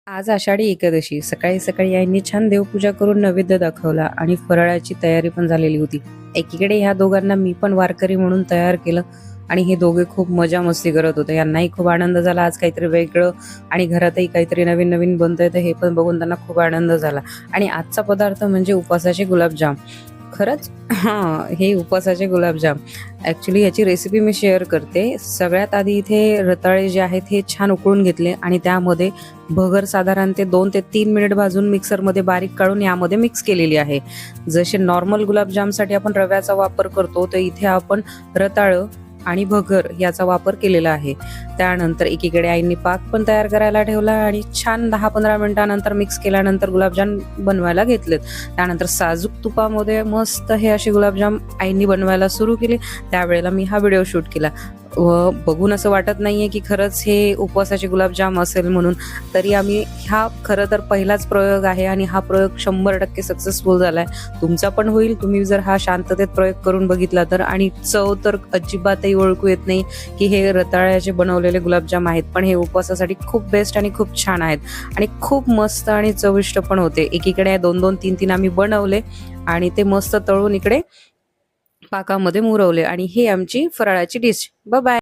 आज आषाढी एकादशी सकाळी सकाळी आईंनी छान देवपूजा करून नैवेद्य दाखवला आणि फराळाची तयारी पण झालेली होती। एकीकडे ह्या दोघांना मी पण वारकरी म्हणून तयार केलं आणि हे दोघे खूप मजा मस्ती करत होते। यांनाही खूप आनंद झाला, आज काहीतरी वेगळं आणि घरातही काहीतरी नवीन नवीन बनतंय, तर हे पण बघून त्यांना खूप आनंद झाला। आणि आजचा पदार्थ म्हणजे उपवासाचे गुलाबजाम। खरंच हे उपवासाचे गुलाबजाम ॲक्च्युली याची रेसिपी मी शेअर करते। सगळ्यात आधी इथे रताळे जे आहेत हे छान उकळून घेतले आणि त्यामध्ये भगर साधारण ते 2 ते 3 मिनिट भाजून मिक्सरमध्ये बारीक काढून यामध्ये मिक्स केलेली आहे। जसे नॉर्मल गुलाबजामसाठी आपण रव्याचा वापर करतो, तर इथे आपण रताळं आणि भगर याचा वापर केलेला आहे। त्यानंतर एकीकडे आईंनी पाक पण तयार करायला ठेवला आणि छान 10-15 मिनिटांनंतर मिक्स केल्यानंतर गुलाबजाम बनवायला घेतलेत। त्यानंतर साजूक तुपामध्ये मस्त हे असे गुलाबजाम आईंनी बनवायला सुरू केले। त्यावेळेला मी हा व्हिडिओ शूट केला व बघून असं वाटत नाहीये की खरंच हे उपवासाचे गुलाबजाम असेल म्हणून। तरी आम्ही हा खरं तर पहिलाच प्रयोग आहे आणि हा प्रयोग 100% सक्सेसफुल झालाय। तुमचा पण होईल, तुम्ही जर हा शांततेत प्रयोग करून बघितला तर। आणि चव तर अजिबातही ओळखू येत नाही की हे रताळ्याचे बनवलेले गुलाबजाम आहेत, पण हे उपवासासाठी खूप बेस्ट आणि खूप छान आहेत आणि खूप मस्त आणि चविष्ट पण होते। एकीकडे 2-2, 3-3 आम्ही बनवले आणि ते मस्त तळून इकडे पाकामध्ये मुरवले आणि ही आमची फराळाची डिश। Bye bye.